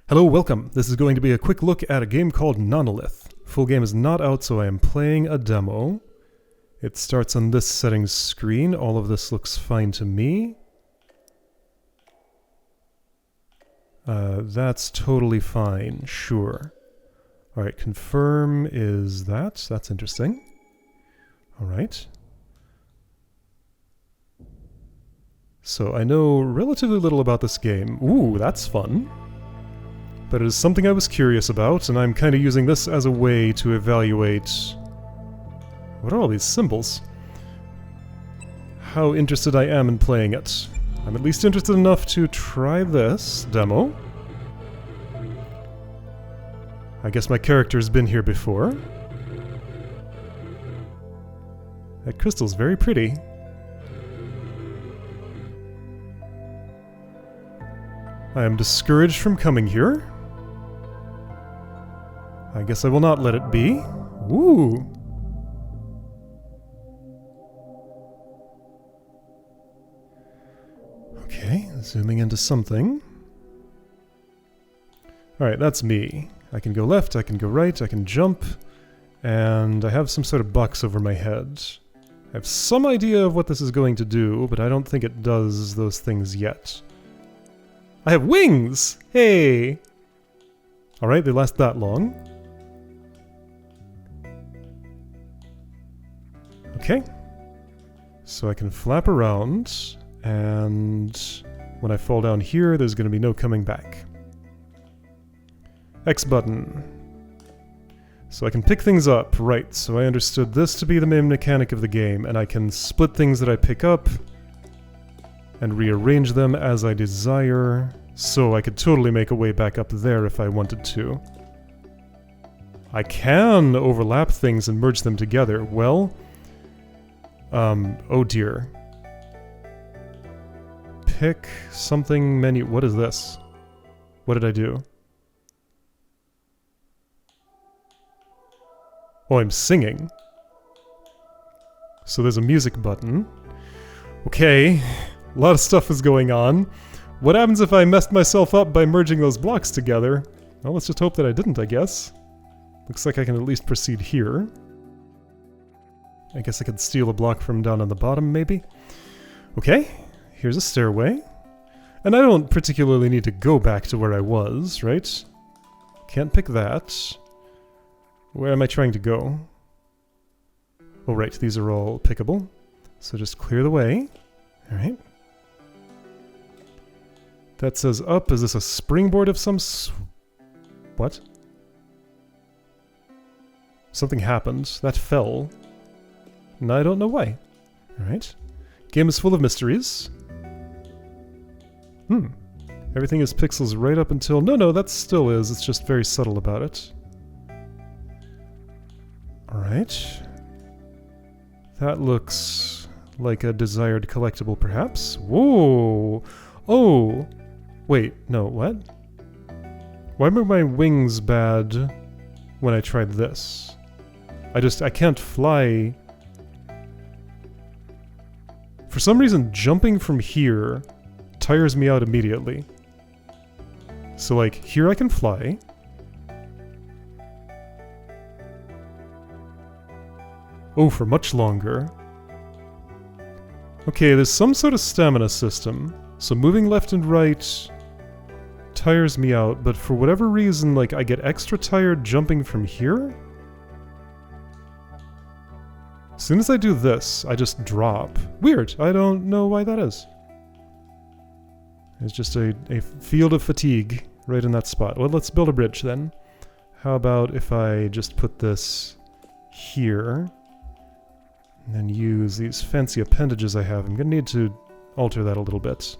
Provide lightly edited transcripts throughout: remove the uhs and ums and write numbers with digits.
Hello, welcome. This is going to be a quick look at a game called Nonolith. Full game is not out, so I am playing a demo. It starts on this settings screen. All of this looks fine to me. That's totally fine, sure. Alright, confirm is that. That's interesting. Alright. So I know relatively little about this game. Ooh, that's fun. But it is something I was curious about, and I'm kind of using this as a way to evaluate... What are all these symbols? How interested I am in playing it. I'm at least interested enough to try this demo. I guess my character's been here before. That crystal's very pretty. I am discouraged from coming here. I guess I will not let it be. Woo! Okay, zooming into something. Alright, that's me. I can go left, I can go right, I can jump, and I have some sort of box over my head. I have some idea of what this is going to do, but I don't think it does those things yet. I have wings! Hey! Alright, they last that long. Okay. So I can flap around, and when I fall down here, there's going to be no coming back. X button. So I can pick things up, right, so I understood this to be the main mechanic of the game, and I can split things that I pick up and rearrange them as I desire, so I could totally make a way back up there if I wanted to. I can overlap things and merge them together. Well, oh dear. Pick something menu. What is this? What did I do? Oh, I'm singing. So there's a music button. Okay, a lot of stuff is going on. What happens if I messed myself up by merging those blocks together? Well, let's just hope that I didn't, I guess. Looks like I can at least proceed here. I guess I could steal a block from down on the bottom, maybe? Okay, here's a stairway. And I don't particularly need to go back to where I was, right? Can't pick that. Where am I trying to go? Oh, right, these are all pickable. So just clear the way. Alright. That says up. Is this a springboard of some what? Something happened. That fell. And I don't know why. Alright. Game is full of mysteries. Everything is pixels right up until... No, that still is. It's just very subtle about it. Alright. That looks like a desired collectible, perhaps. Whoa! Oh! Wait, no, what? Why were my wings bad when I tried this? I can't fly... For some reason, jumping from here tires me out immediately. So, like, here I can fly. Oh, for much longer. Okay, there's some sort of stamina system. So moving left and right tires me out, but for whatever reason, like, I get extra tired jumping from here? As soon as I do this, I just drop. Weird, I don't know why that is. It's just a field of fatigue right in that spot. Well, let's build a bridge then. How about if I just put this here, and then use these fancy appendages I have. I'm gonna need to alter that a little bit.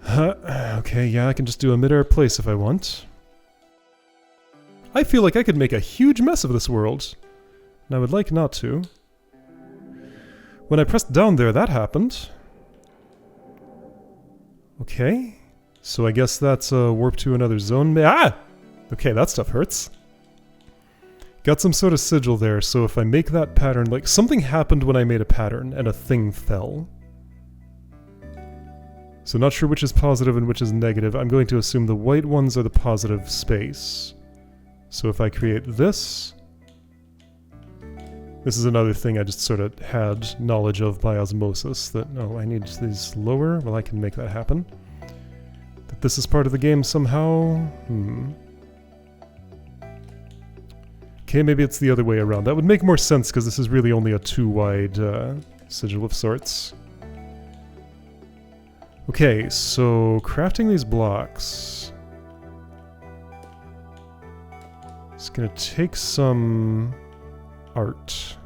Okay, yeah, I can just do a mid-air place if I want. I feel like I could make a huge mess of this world, and I would like not to. When I pressed down there, that happened. Okay, so I guess that's a warp to another zone. Ah! Okay, that stuff hurts. Got some sort of sigil there, so if I make that pattern, like, something happened when I made a pattern, and a thing fell. So not sure which is positive and which is negative. I'm going to assume the white ones are the positive space. So if I create this... This is another thing I just sort of had knowledge of by osmosis, that, oh, I need these lower. Well, I can make that happen. That this is part of the game somehow? Okay, maybe it's the other way around. That would make more sense, because this is really only a 2-wide sigil of sorts. Okay, so crafting these blocks... It's gonna take some... art.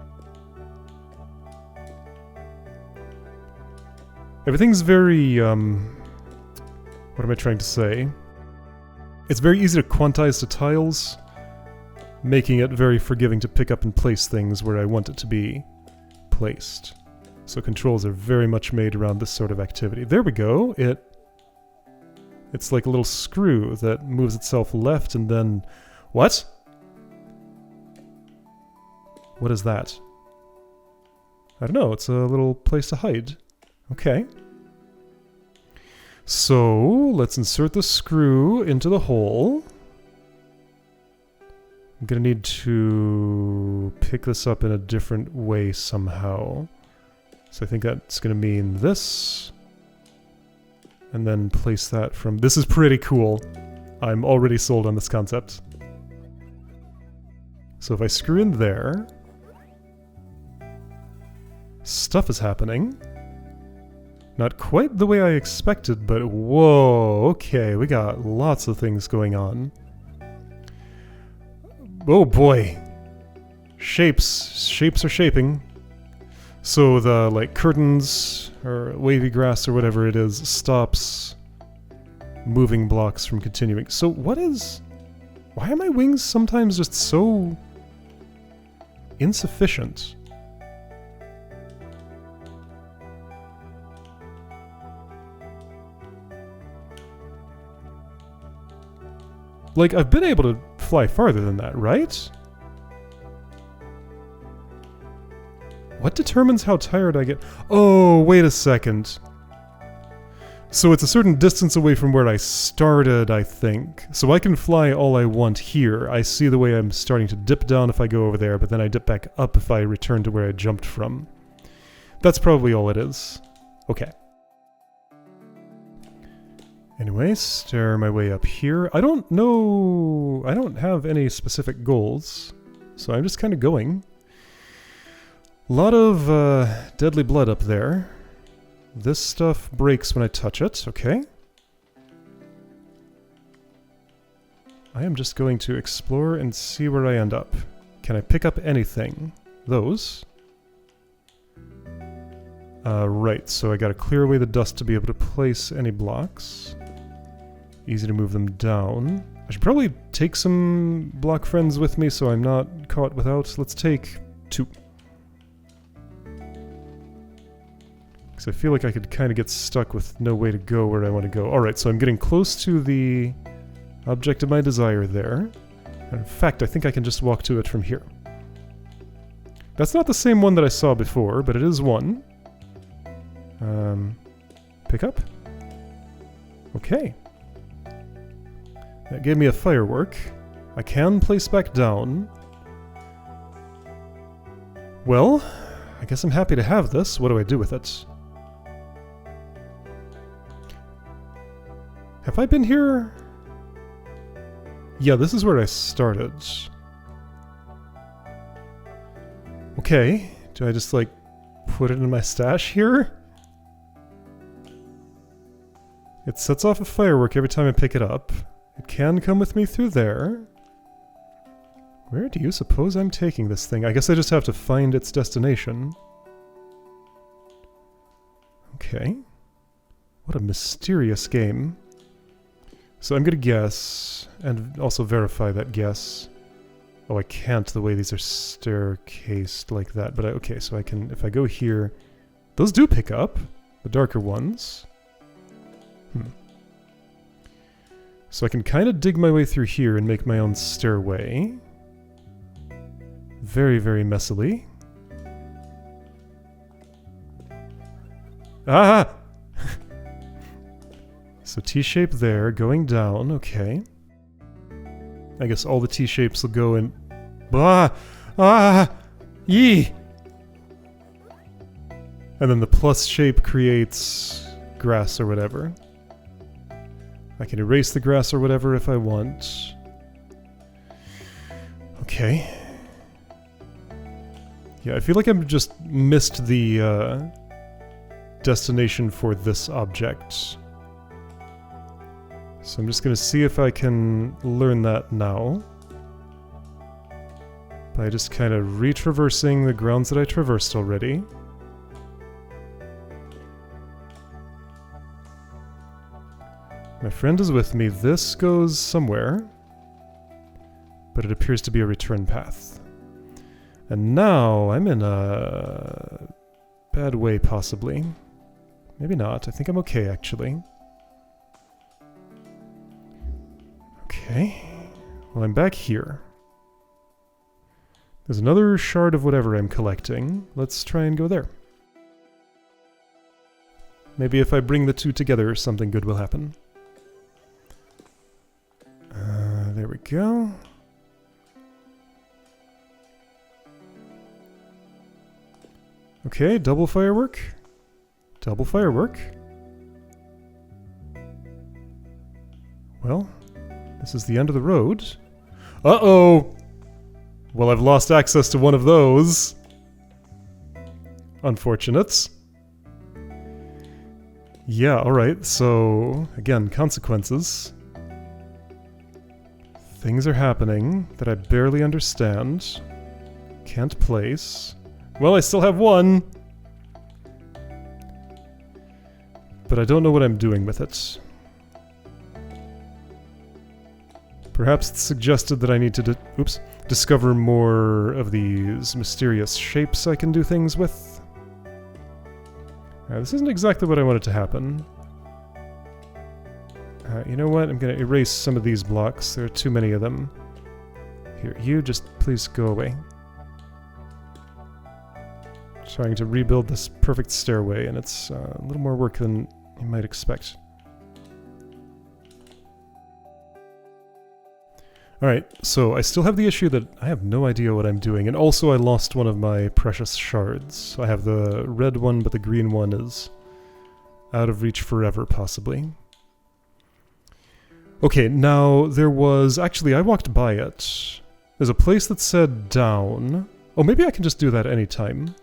Everything's very, what am I trying to say? It's very easy to quantize to tiles, making it very forgiving to pick up and place things where I want it to be placed. So controls are very much made around this sort of activity. There we go! It's like a little screw that moves itself left and then... What? What is that? I don't know, it's a little place to hide. Okay. So, let's insert the screw into the hole. I'm gonna need to pick this up in a different way somehow. So I think that's gonna mean this. And then place that from... This is pretty cool. I'm already sold on this concept. So if I screw in there... Stuff is happening. Not quite the way I expected, but whoa, okay, we got lots of things going on. Oh boy. Shapes are shaping. So the, like, curtains, or wavy grass, or whatever it is, stops moving blocks from continuing. So what is... Why are my wings sometimes just so... insufficient? Like, I've been able to fly farther than that, right? What determines how tired I get? Oh, wait a second. So it's a certain distance away from where I started, I think. So I can fly all I want here. I see the way I'm starting to dip down if I go over there, but then I dip back up if I return to where I jumped from. That's probably all it is. Okay. Anyway, stare my way up here. I don't know... I don't have any specific goals, so I'm just kind of going. A lot of deadly blood up there. This stuff breaks when I touch it, okay. I am just going to explore and see where I end up. Can I pick up anything? Those. Right, so I gotta clear away the dust to be able to place any blocks. Easy to move them down. I should probably take some block friends with me so I'm not caught without. Let's take 2. Because I feel like I could kind of get stuck with no way to go where I want to go. Alright, so I'm getting close to the object of my desire there. And in fact, I think I can just walk to it from here. That's not the same one that I saw before, but it is one. Pick up? Okay. That gave me a firework. I can place back down. Well, I guess I'm happy to have this. What do I do with it? Have I been here? Yeah, this is where I started. Okay, do I just, like, put it in my stash here? It sets off a firework every time I pick it up. It can come with me through there. Where do you suppose I'm taking this thing? I guess I just have to find its destination. Okay. What a mysterious game. So I'm gonna guess, and also verify that guess. Oh, I can't the way these are staircased like that, but okay, so I can, if I go here, those do pick up, the darker ones. So I can kind of dig my way through here and make my own stairway. Very, very messily. Ah! So T-shape there, going down, okay. I guess all the T-shapes will go in... Yee! And then the plus shape creates grass or whatever. I can erase the grass or whatever if I want. Okay. Yeah, I feel like I've just missed the destination for this object. So I'm just going to see if I can learn that now. By just kind of retraversing the grounds that I traversed already. My friend is with me. This goes somewhere. But it appears to be a return path. And now I'm in a bad way, possibly. Maybe not. I think I'm okay, actually. Okay. Well, I'm back here. There's another shard of whatever I'm collecting. Let's try and go there. Maybe if I bring the two together, something good will happen. There we go. Okay, double firework. Double firework. Well, this is the end of the road. Uh-oh! Well, I've lost access to one of those. Unfortunate. Yeah, alright, so, again, consequences. Things are happening that I barely understand. Can't place. Well, I still have one! But I don't know what I'm doing with it. Perhaps it's suggested that I need to discover more of these mysterious shapes I can do things with. This isn't exactly what I wanted to happen. You know what? I'm going to erase some of these blocks. There are too many of them. Here, you just please go away. Trying to rebuild this perfect stairway, and it's a little more work than you might expect. Alright, so I still have the issue that I have no idea what I'm doing, and also I lost one of my precious shards. I have the red one, but the green one is out of reach forever, possibly. Okay, now there was... Actually, I walked by it. There's a place that said down. Oh, maybe I can just do that anytime.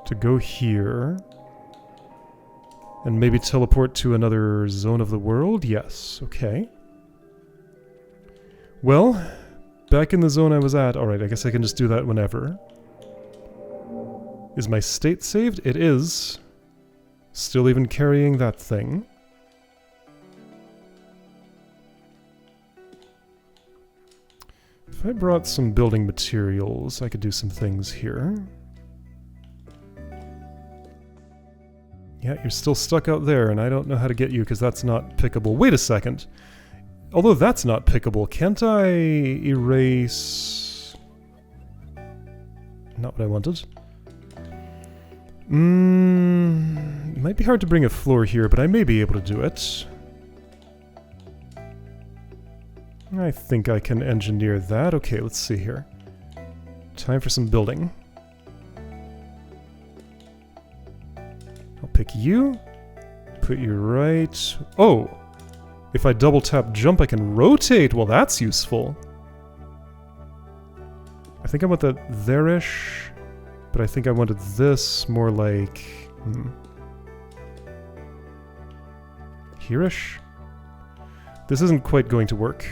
To go here. And maybe teleport to another zone of the world? Yes, okay. Well, back in the zone I was at. Alright, I guess I can just do that whenever. Is my state saved? It is. Still even carrying that thing. If I brought some building materials, I could do some things here. Yeah, you're still stuck out there, and I don't know how to get you because that's not pickable. Wait a second. Although that's not pickable, can't I erase... Not what I wanted. It might be hard to bring a floor here, but I may be able to do it. I think I can engineer that. Okay, let's see here. Time for some building. I'll pick you. Put you right... Oh! If I double tap jump, I can rotate! Well, that's useful. I think I want that there-ish, but I think I wanted this more like... Here-ish? This isn't quite going to work.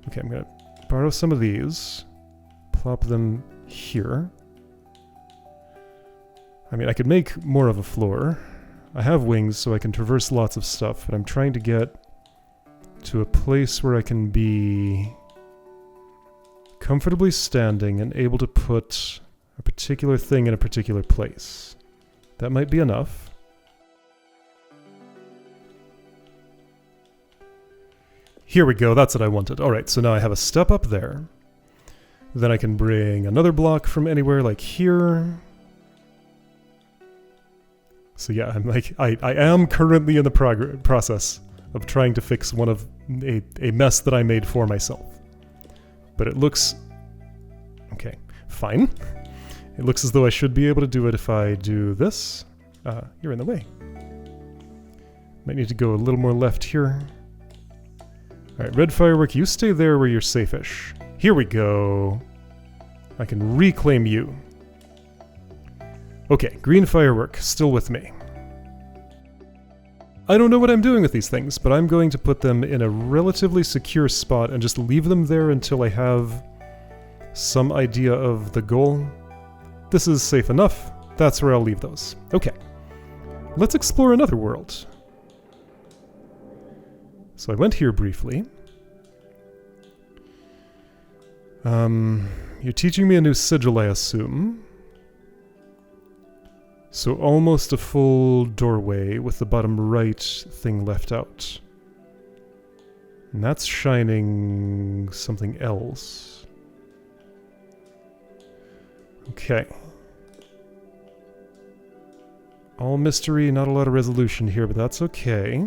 Okay, I'm gonna borrow some of these. Plop them here. I mean, I could make more of a floor. I have wings, so I can traverse lots of stuff, but I'm trying to get to a place where I can be comfortably standing and able to put a particular thing in a particular place. That might be enough. Here we go, that's what I wanted. Alright, so now I have a step up there. Then I can bring another block from anywhere, like here. So yeah, I'm like, I am currently in the process of trying to fix one of a mess that I made for myself. But it looks... okay, fine. It looks as though I should be able to do it if I do this. You're in the way. Might need to go a little more left here. Alright, red firework, you stay there where you're safe-ish. Here we go. I can reclaim you. Okay, green firework, still with me. I don't know what I'm doing with these things, but I'm going to put them in a relatively secure spot and just leave them there until I have some idea of the goal. This is safe enough. That's where I'll leave those. Okay. Let's explore another world. So I went here briefly. You're teaching me a new sigil, I assume. So almost a full doorway with the bottom right thing left out. And that's shining something else. Okay. All mystery, not a lot of resolution here, but that's okay.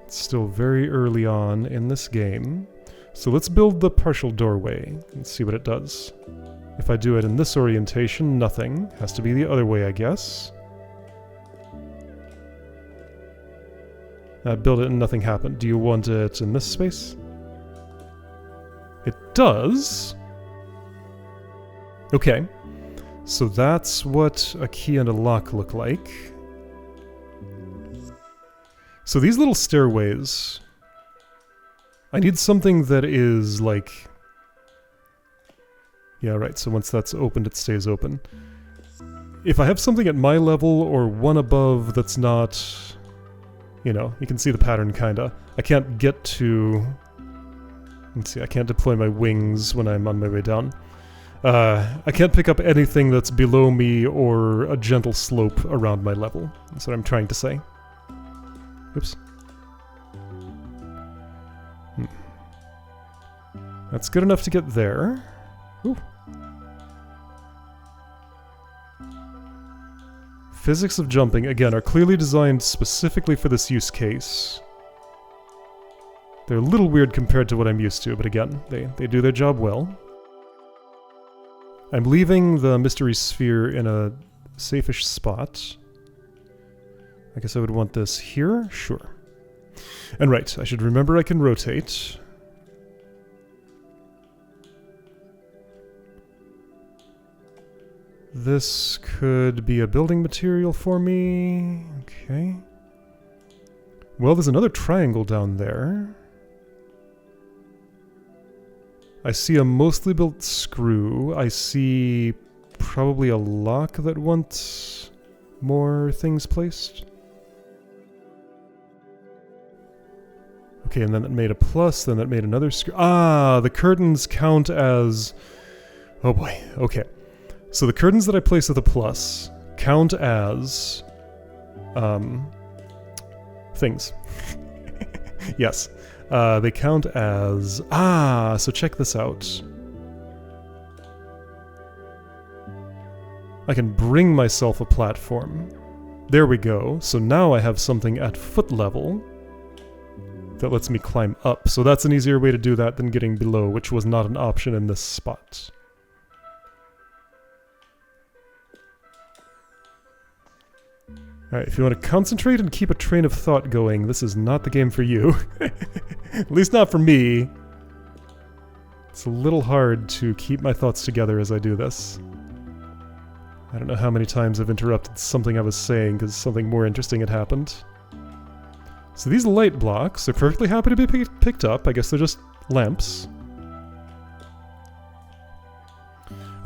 It's still very early on in this game. So let's build the partial doorway and see what it does. If I do it in this orientation, nothing. Has to be the other way, I guess. Build it and nothing happened. Do you want it in this space? It does. Okay. So that's what a key and a lock look like. So these little stairways... I need something that is like... yeah, right, so once that's opened, it stays open. If I have something at my level or one above that's not... you know, you can see the pattern, kinda. I can't get to... let's see, I can't deploy my wings when I'm on my way down. I can't pick up anything that's below me or a gentle slope around my level. That's what I'm trying to say. Oops. That's good enough to get there. Ooh. Physics of jumping, again, are clearly designed specifically for this use case. They're a little weird compared to what I'm used to, but again, they do their job well. I'm leaving the mystery sphere in a safe-ish spot. I guess I would want this here? Sure. And right, I should remember I can rotate. This could be a building material for me. Okay. Well, there's another triangle down there. I see a mostly built screw. I see probably a lock that wants more things placed. Okay, and then that made a plus, then that made another screw. Ah, the curtains count as... oh boy, okay. So the curtains that I place with a plus count as... things. Yes. They count as... ah, so check this out. I can bring myself a platform. There we go. So now I have something at foot level that lets me climb up. So that's an easier way to do that than getting below, which was not an option in this spot. Alright, if you want to concentrate and keep a train of thought going, this is not the game for you. At least not for me. It's a little hard to keep my thoughts together as I do this. I don't know how many times I've interrupted something I was saying because something more interesting had happened. So these light blocks are perfectly happy to be picked up. I guess they're just lamps.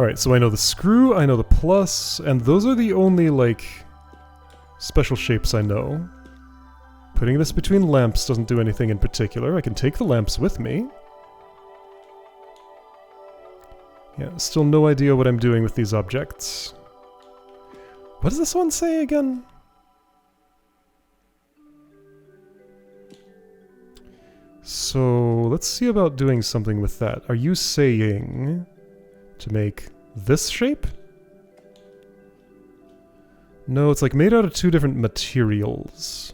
Alright, so I know the screw, I know the plus, and those are the only, like... special shapes I know. Putting this between lamps doesn't do anything in particular. I can take the lamps with me. Yeah, still no idea what I'm doing with these objects. What does this one say again? So, let's see about doing something with that. Are you saying to make this shape? No, it's like made out of two different materials.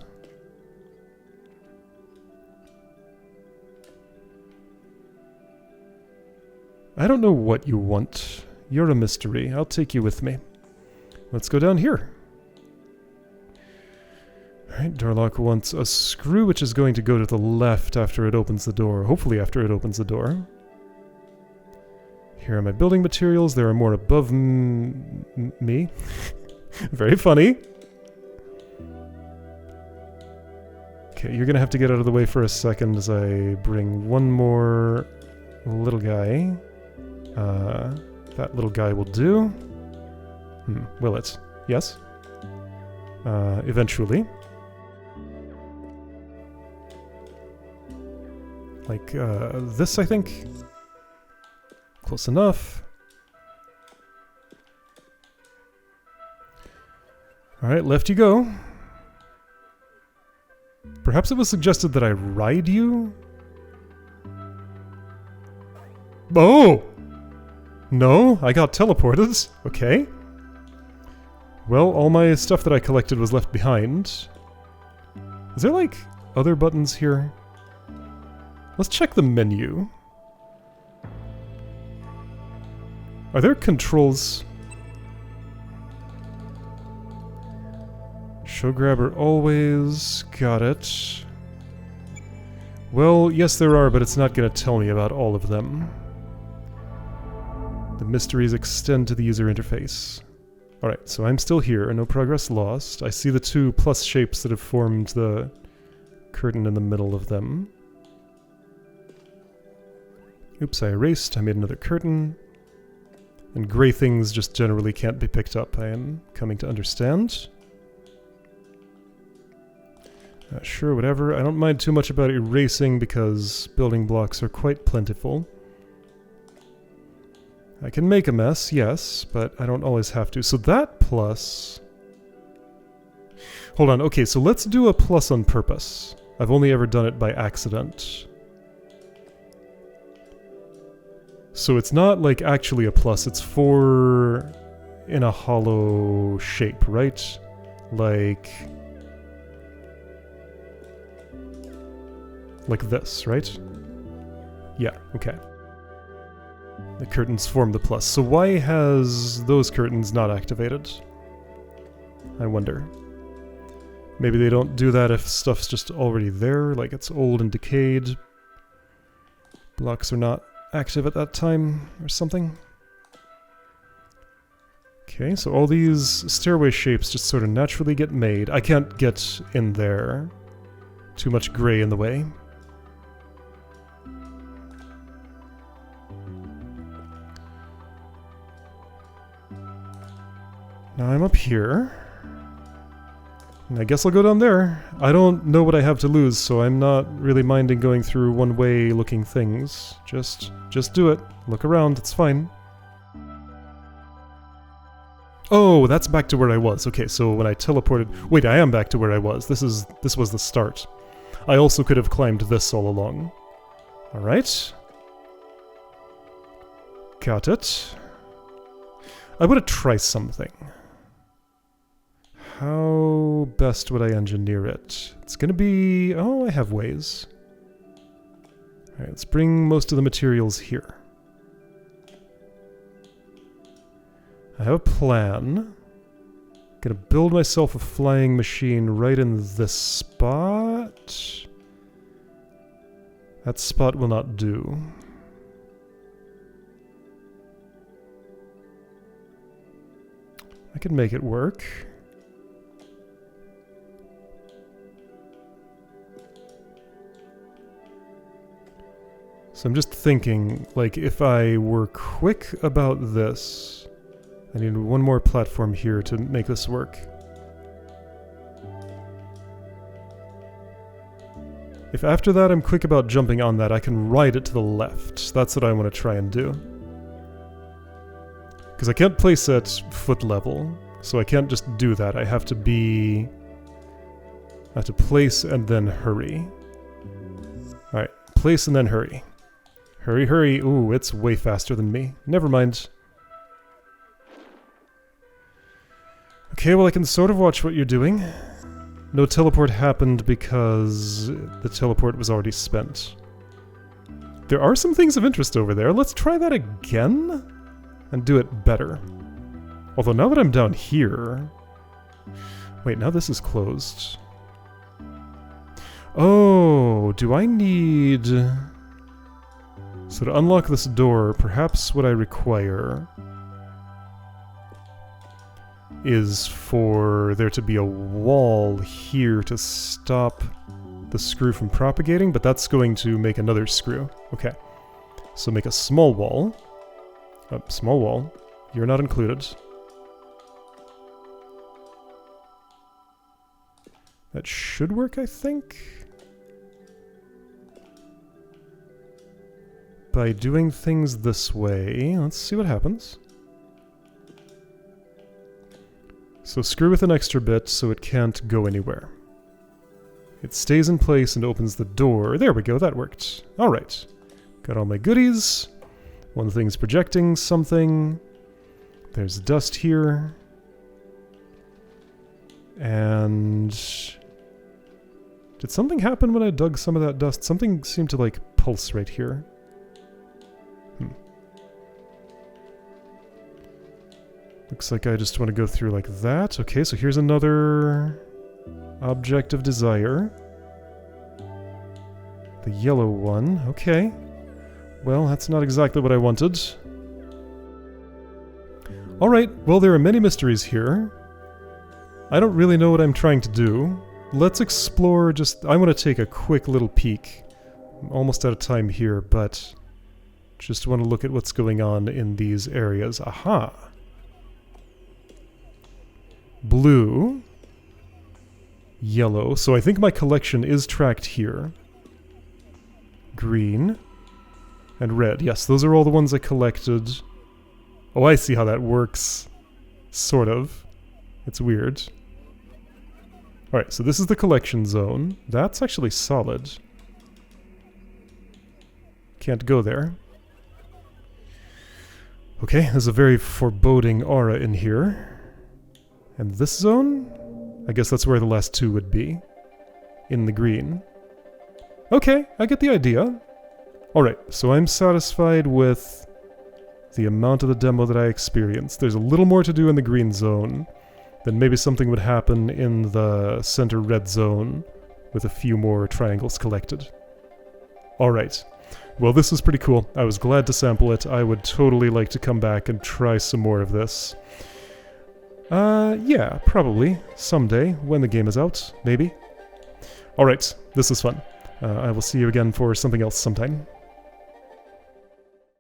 I don't know what you want. You're a mystery. I'll take you with me. Let's go down here. Alright, door lock wants a screw which is going to go to the left after it opens the door. Hopefully after it opens the door. Here are my building materials. There are more above me. Very funny. Okay, you're gonna have to get out of the way for a second as I bring one more little guy. That little guy will do. Will it? Yes. Eventually. Like, this, I think. Close enough. Alright, left you go. Perhaps it was suggested that I ride you? Oh! No, I got teleported. Okay. Well, all my stuff that I collected was left behind. Is there, like, other buttons here? Let's check the menu. Are there controls? Show grabber always. Got it. Well, yes there are, but it's not going to tell me about all of them. The mysteries extend to the user interface. Alright, so I'm still here, no progress lost. I see the two plus shapes that have formed the curtain in the middle of them. Oops, I erased, I made another curtain. And gray things just generally can't be picked up, I am coming to understand. Sure, whatever. I don't mind too much about erasing because building blocks are quite plentiful. I can make a mess, yes, but I don't always have to. So that plus... Hold on, okay, so let's do a plus on purpose. I've only ever done it by accident. So it's not like actually a plus, it's 4 in a hollow shape, right? Like this, right? Yeah, okay. The curtains form the plus. So why has those curtains not activated? I wonder. Maybe they don't do that if stuff's just already there, like it's old and decayed. Blocks are not active at that time, or something. Okay, so all these stairway shapes just sort of naturally get made. I can't get in there. Too much gray in the way. Now I'm up here. And I guess I'll go down there. I don't know what I have to lose, so I'm not really minding going through one-way looking things. Just do it. Look around, it's fine. Oh, that's back to where I was. Okay, so when I teleported... Wait, I am back to where I was. This was the start. I also could have climbed this all along. Alright. Got it. I want to try something. How best would I engineer it? It's gonna be... Oh, I have ways. Alright, let's bring most of the materials here. I have a plan. Gonna build myself a flying machine right in this spot. That spot will not do. I can make it work. So I'm just thinking, like, if I were quick about this, I need one more platform here to make this work. If after that I'm quick about jumping on that, I can ride it to the left. That's what I want to try and do. Because I can't place at foot level, so I can't just do that. I have to be... I have to place and then hurry. Alright, place and then hurry. Hurry, hurry. Ooh, it's way faster than me. Never mind. Okay, well I can sort of watch what you're doing. No teleport happened because the teleport was already spent. There are some things of interest over there. Let's try that again and do it better. Although now that I'm down here... Wait, now this is closed. Oh, do I need... So to unlock this door, perhaps what I require is for there to be a wall here to stop the screw from propagating, but that's going to make another screw. Okay. So make a small wall. Small wall. You're not included. That should work, I think. By doing things this way, let's see what happens. So screw with an extra bit so it can't go anywhere. It stays in place and opens the door. There we go, that worked. Alright. Got all my goodies. One thing's projecting something. There's dust here. And... did something happen when I dug some of that dust? Something seemed to, like, pulse right here. Looks like I just want to go through like that. Okay, so here's another object of desire. The yellow one. Okay. Well, that's not exactly what I wanted. Alright, well there are many mysteries here. I don't really know what I'm trying to do. Let's explore just... I want to take a quick little peek. I'm almost out of time here, but... just want to look at what's going on in these areas. Aha! Blue, yellow, so I think my collection is tracked here. Green, and red. Yes, those are all the ones I collected. Oh, I see how that works. Sort of. It's weird. Alright, so this is the collection zone. That's actually solid. Can't go there. Okay, there's a very foreboding aura in here. And this zone? I guess that's where the last two would be. In the green. Okay, I get the idea. Alright, so I'm satisfied with the amount of the demo that I experienced. There's a little more to do in the green zone. Then maybe something would happen in the center red zone with a few more triangles collected. Alright. Well, this was pretty cool. I was glad to sample it. I would totally like to come back and try some more of this. Yeah, probably. Someday, when the game is out, maybe. Alright, this was fun. I will see you again for something else sometime.